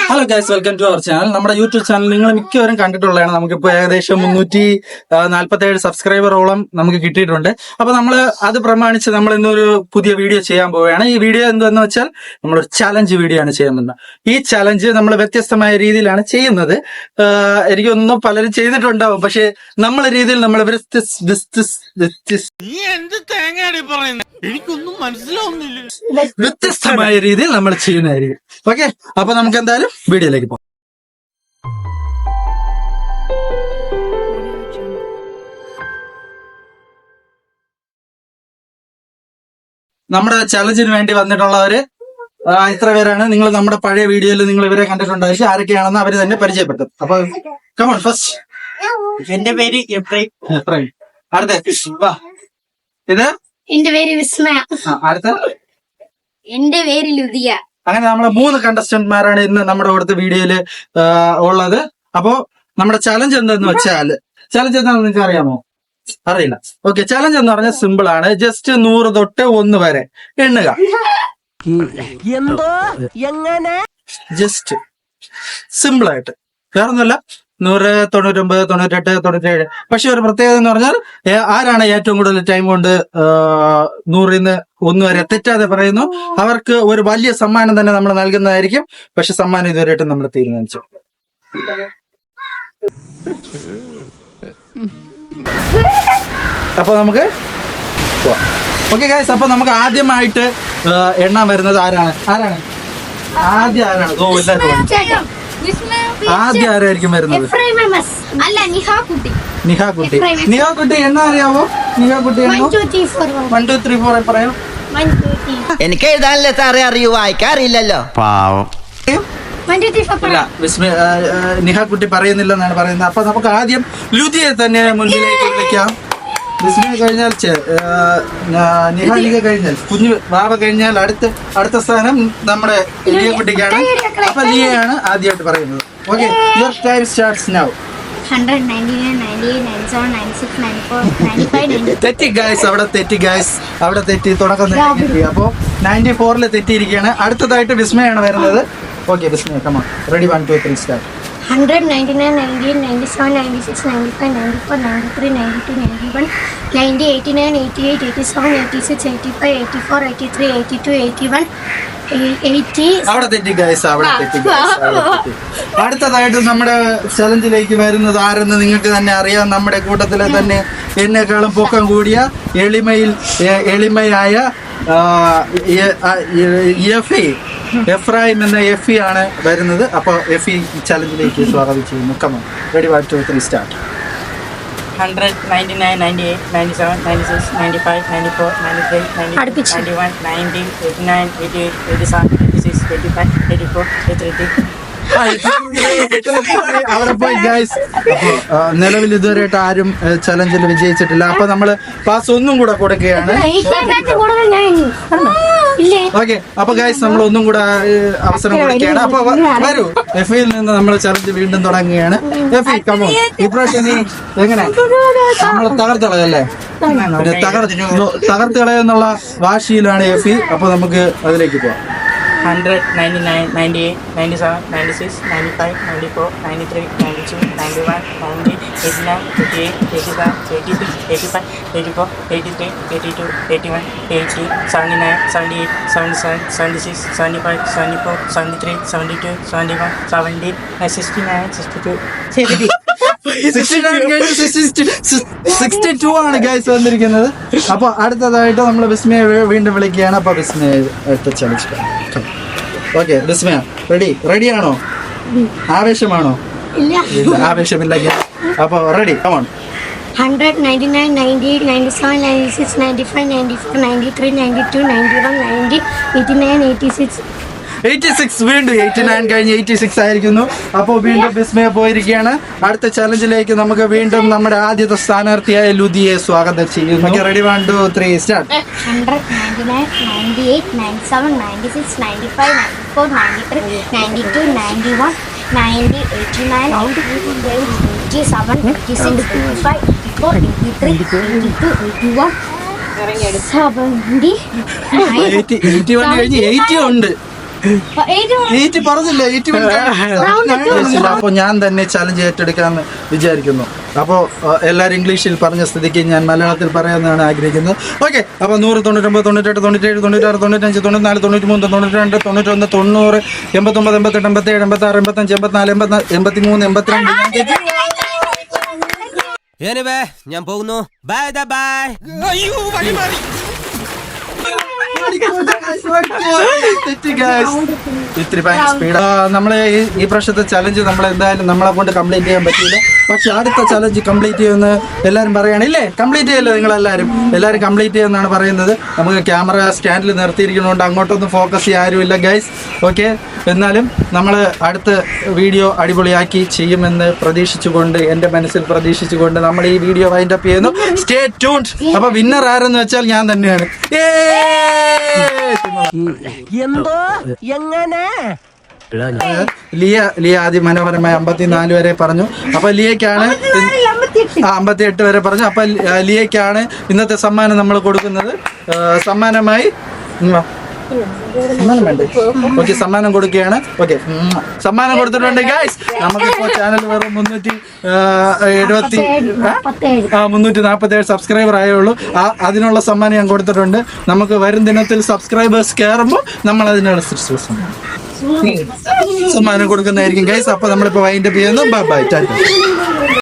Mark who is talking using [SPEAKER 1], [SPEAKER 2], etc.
[SPEAKER 1] Hello guys, welcome to our channel. നമ്മുടെ YouTube channel നിങ്ങൾ മിക്കവരും കണ്ടിട്ടുള്ളതാണ്. നമുക്കിപ്പോൾ ഏകദേശം 347 സബ്സ്ക്രൈബറോളം നമുക്ക് കിട്ടിയിട്ടുണ്ട്. അപ്പൊ നമ്മൾ അത് പ്രമാണിച്ച് നമ്മൾ ഇന്നൊരു പുതിയ വീഡിയോ ചെയ്യാൻ പോവുകയാണ്. ഈ വീഡിയോ എന്തെന്ന് വെച്ചാൽ നമ്മളൊരു ചലഞ്ച് വീഡിയോ ആണ് ചെയ്യുന്നത്. ഈ ചലഞ്ച് നമ്മൾ വ്യത്യസ്തമായ രീതിയിലാണ് ചെയ്യുന്നത്. എനിക്കൊന്നും പലരും ചെയ്തിട്ടുണ്ടാവും, പക്ഷെ നമ്മളെ രീതിയിൽ നമ്മൾ
[SPEAKER 2] എനിക്കൊന്നും മനസ്സിലാവുന്നില്ല.
[SPEAKER 1] വ്യത്യസ്തമായ രീതിയിൽ നമ്മൾ ചെയ്യുന്നതായിരിക്കും. ഓക്കെ, അപ്പൊ നമുക്ക് എന്തായാലും വീഡിയോയിലേക്ക് പോകാം. നമ്മുടെ ചലഞ്ചിന് വേണ്ടി വന്നിട്ടുള്ളവര് ഇത്ര പേരാണ്. നിങ്ങൾ നമ്മുടെ പഴയ വീഡിയോയിൽ നിങ്ങൾ ഇവരെ കണ്ടിട്ടുണ്ടായിരിക്കും. ആരൊക്കെയാണെന്ന് അവര് തന്നെ പരിചയപ്പെട്ടു. അപ്പൊ കമോൺ, ഫസ്റ്റ്
[SPEAKER 2] എന്റെ പേര് എഫ്രൈം.
[SPEAKER 1] അടുത്ത ഇത്
[SPEAKER 3] എന്റെ പേര് വിസ്മയ.
[SPEAKER 1] അടുത്ത
[SPEAKER 3] എന്റെ പേര് ലുദിയ.
[SPEAKER 1] അങ്ങനെ നമ്മളെ 3 കണ്ടസ്റ്റന്റ്മാരാണ് ഇന്ന് നമ്മുടെ ഇവിടുത്തെ വീഡിയോയില് ഉള്ളത്. അപ്പോ നമ്മുടെ ചലഞ്ച് എന്താന്ന് വെച്ചാൽ, ചലഞ്ച് എന്താണെന്ന് നിങ്ങൾക്ക് അറിയാമോ? അറിയില്ല. ഓക്കെ, ചലഞ്ച് എന്ന് പറഞ്ഞാൽ സിമ്പിൾ ആണ്. ജസ്റ്റ് 100 തൊട്ട് 1 വരെ എണ്ണുക.
[SPEAKER 2] എന്തോ എങ്ങനെ
[SPEAKER 1] ജസ്റ്റ് സിമ്പിൾ ആയിട്ട്, വേറൊന്നുമല്ല. 100, 99, 98, 97. പക്ഷെ ഒരു പ്രത്യേകത എന്ന് പറഞ്ഞാൽ ആരാണ് ഏറ്റവും കൂടുതൽ ടൈം കൊണ്ട് 100-ന്ന് 1 വരെ തെറ്റാതെ പറയുന്നു, അവർക്ക് ഒരു വലിയ സമ്മാനം തന്നെ നമ്മൾ നൽകുന്നതായിരിക്കും. പക്ഷെ സമ്മാനം ഇതുവരെയായിട്ടും നമ്മൾ തീരുമാനിച്ചു. അപ്പൊ നമുക്ക് ഓക്കെ ഗൈസ്, അപ്പൊ നമുക്ക് ആദ്യമായിട്ട് എണ്ണാൻ വരുന്നത് ആരാണ്? ആദ്യം ആരാണ്? ആദ്യം ആരായിരിക്കും വരുന്നത്?
[SPEAKER 3] അല്ല, നിഹാക്കുട്ടി.
[SPEAKER 1] നിഹാക്കുട്ടി എണ്ണ അറിയാവോ? നിഹാക്കുട്ടി
[SPEAKER 3] 1 2 3 4
[SPEAKER 1] 1 2 3 4 പറയാം.
[SPEAKER 3] 1 2 3
[SPEAKER 2] എനിക്ക് എഴുതാനല്ലേ സാറേ അറിയൂ, വായിക്കാറില്ലല്ലോ. പാവം.
[SPEAKER 3] 1 2 3 4
[SPEAKER 1] ഇല്ല, നിഹാക്കുട്ടി പറയുന്നില്ലെന്നാണ് പറയുന്നത്. അപ്പൊ നമുക്ക് ആദ്യം ലുദിയെ തന്നെ മുന്നിലേക്ക് വിളിക്കാം. വിസ്മയ കഴിഞ്ഞാൽ നിഹാലിക കഴിഞ്ഞാൽ കുഞ്ഞു ബാബ കഴിഞ്ഞാൽ അടുത്ത സ്ഥാനം നമ്മുടെ ലിയക്കുട്ടിക്കാണ്. അപ്പൊ ലിയയാണ് ആദ്യമായിട്ട് പറയുന്നത്. Okay, your time starts now.
[SPEAKER 3] 100 99 98 97 96 94 95 96.
[SPEAKER 1] തെറ്റി ഗൈസ്, അവിടെ തെറ്റി തുടക്കം തെറ്റി. അപ്പോ 94-ല് തെറ്റിയിരിക്കുകയാണ്. അടുത്തതായിട്ട് വിസ്മയാണ് വരുന്നത്. ഓക്കെ വിസ്മയ, കമോൺ, റെഡി, 1 2 3 സ്റ്റാർട്ട്.
[SPEAKER 3] 100 99 98 97 96 95 94 93 92 91 90 89 88 87 86 85 84 83 82 81 80.
[SPEAKER 1] അവിടെ തെറ്റി ഗൈസ്, അവിടെ തെറ്റി. അടുത്തതായിട്ട് നമ്മുടെ ചലഞ്ചിലേക്ക് വരുന്നത് ആരെന്ന് നിങ്ങൾക്ക് തന്നെ അറിയാം. നമ്മുടെ കൂട്ടത്തിലെ തന്നെ എന്നെക്കാളും പൊക്കം കൂടിയ എളിമയായ എഫ്രൈം എന്ന എഫി ആണ് വരുന്നത്. അപ്പൊ എഫി ചലഞ്ചിലേക്ക് സ്വാഗതം ചെയ്യുന്നു. Come on, ready, 1 2 3 start.
[SPEAKER 2] 100 99 98 97 96 95 94 93 90 91 90 89 88 87 86 85 84 83.
[SPEAKER 1] അവിടെ പോയി ഗൈസ്. അപ്പൊ നിലവിൽ ഇതുവരെയായിട്ട് ആരും ചലഞ്ചിൽ വിജയിച്ചിട്ടില്ല. അപ്പൊ നമ്മള് പാസ് ഒന്നും കൂടെ കൊടുക്കുകയാണ്. ഓക്കെ, അപ്പൊ ഗൈസ് നമ്മൾ ഒന്നും കൂടെ അവസരം കൊടുക്കുകയാണ്. അപ്പൊ വരൂ, എഫിയിൽ നിന്ന് നമ്മൾ ചലഞ്ച് വീണ്ടും തുടങ്ങുകയാണ്. എഫി, കമോ, ഇപ്രാവശ്യം നീ എങ്ങനെ നമ്മൾ തകർത്തളയല്ലേ? തകർത്തളയെന്നുള്ള വാശിയിലാണ് എഫി. അപ്പൊ നമുക്ക് അതിലേക്ക് പോവാം.
[SPEAKER 2] 100 99 98 97 96 95 94 93 92 91 90 89 88 87 86 85 84 83 82 81 80 79 78 77 76 75 74 73 72 71 70 69 62
[SPEAKER 1] 62 ആണ് ഗൈസ് വന്നിരിക്കുന്നത്. അപ്പൊ അടുത്തതായിട്ട് നമ്മൾ വിസ്മയെ വീണ്ടും വിളിക്കുകയാണ്. അപ്പൊ വിസ്മയ അടുത്ത ചലഞ്ച്. ഓക്കെ വിസ്മയ, റെഡിയാണോ? ആവേശമാണോ? ആവേശമില്ല. അപ്പൊ റെഡി, കമോൺ.
[SPEAKER 3] 100 99 98 97 96 95 94 93 92 91 90 89 86.
[SPEAKER 1] 86 വീണ്ടും 89 കഴിഞ്ഞ് 86 ആയിരിക്കുന്നു. അപ്പോൾ വീണ്ടും വിസ്മയ പോയിരിക്കുകയാണ്. അടുത്ത ചലഞ്ചിലേക്ക് നമുക്ക് വീണ്ടും നമ്മുടെ ആദ്യത്തെ സ്ഥാനാർത്ഥിയായ ലുദിയെ സ്വാഗതം ചെയ്യുന്നു. Ready, 1 2 3 start.
[SPEAKER 3] 100 99 98 97 96 95 94 93 92 91 90 89 87 86 85 84 83 82 81 70
[SPEAKER 1] 81 കഴിഞ്ഞ് 80 ഉണ്ട്. 8 പറഞ്ഞില്ല, 8 മിനിറ്റ്. അപ്പൊ ഞാൻ തന്നെ ചലഞ്ച് ഏറ്റെടുക്കാന്ന് വിചാരിക്കുന്നു. അപ്പോൾ എല്ലാവരും ഇംഗ്ലീഷിൽ പറഞ്ഞ സ്ഥിതിക്ക് ഞാൻ മലയാളത്തിൽ പറയാമെന്നാണ് ആഗ്രഹിക്കുന്നത്. ഓക്കെ, അപ്പോൾ 100, 99, 98, 97, 96, 95, 94, 93, 92, 91, 90, 89, 88, 87, 86, 85, 84, 83, 82.
[SPEAKER 4] ഞാൻ പോകുന്നു. Bye bye.
[SPEAKER 1] ഇത്തിരി സ്പീഡ്. നമ്മളെ ഈ പ്രാവശ്യത്തെ ചലഞ്ച് നമ്മൾ എന്തായാലും നമ്മളെ കൊണ്ട് കംപ്ലീറ്റ് ചെയ്യാൻ പറ്റിയില്ല. പക്ഷെ അടുത്ത ചലഞ്ച് കംപ്ലീറ്റ് ചെയ്യുമെന്ന് എല്ലാവരും പറയുകയാണില്ലേ? കംപ്ലീറ്റ് ചെയ്യല്ലോ നിങ്ങളെല്ലാവരും. എല്ലാവരും കംപ്ലീറ്റ് ചെയ്യുമെന്നാണ് പറയുന്നത്. നമുക്ക് ക്യാമറ സ്റ്റാൻഡിൽ നിർത്തിയിരിക്കുന്നതുകൊണ്ട് അങ്ങോട്ടൊന്നും ഫോക്കസ് ചെയ്യാൻ ആരുമില്ല ഗൈസ്. ഓക്കെ, എന്നാലും നമ്മൾ അടുത്ത വീഡിയോ അടിപൊളിയാക്കി ചെയ്യുമെന്ന് പ്രതീക്ഷിച്ചുകൊണ്ട്, എൻ്റെ മനസ്സിൽ പ്രതീക്ഷിച്ചുകൊണ്ട് നമ്മൾ ഈ വീഡിയോ വൈൻഡ് അപ്പ് ചെയ്യുന്നു. Stay tuned. അപ്പൊ വിന്നർ ആരെന്ന് വെച്ചാൽ ഞാൻ തന്നെയാണ്.
[SPEAKER 4] എന്തോ എങ്ങനെ
[SPEAKER 1] ലിയ അതിമനോഹരമായ 54 വരെ പറഞ്ഞു. അപ്പൊ ലിയക്കാണ് 58 വരെ പറഞ്ഞു. അപ്പൊ ലിയക്കാണ് ഇന്നത്തെ സമ്മാനം നമ്മൾ കൊടുക്കുന്നത്. സമ്മാനമായി സമ്മാനം വേണ്ടേ? ഓക്കെ, സമ്മാനം കൊടുക്കുകയാണ്. ഓക്കെ, സമ്മാനം കൊടുത്തിട്ടുണ്ട് ഗൈസ്. നമുക്കിപ്പോ ചാനൽ വെറും 347 സബ്സ്ക്രൈബർ ആയേ ഉള്ളൂ. അതിനുള്ള സമ്മാനം ഞാൻ കൊടുത്തിട്ടുണ്ട്. നമുക്ക് വരും ദിനത്തിൽ സബ്സ്ക്രൈബേഴ്സ് കയറുമ്പോൾ നമ്മൾ അതിനനുസരിച്ച് സമ്മാനം കൊടുക്കുന്നതായിരിക്കും ഗൈസ്. അപ്പൊ നമ്മളിപ്പോ വൈൻഡപ്പ് ചെയ്യുന്നു. Bye bye, Tata.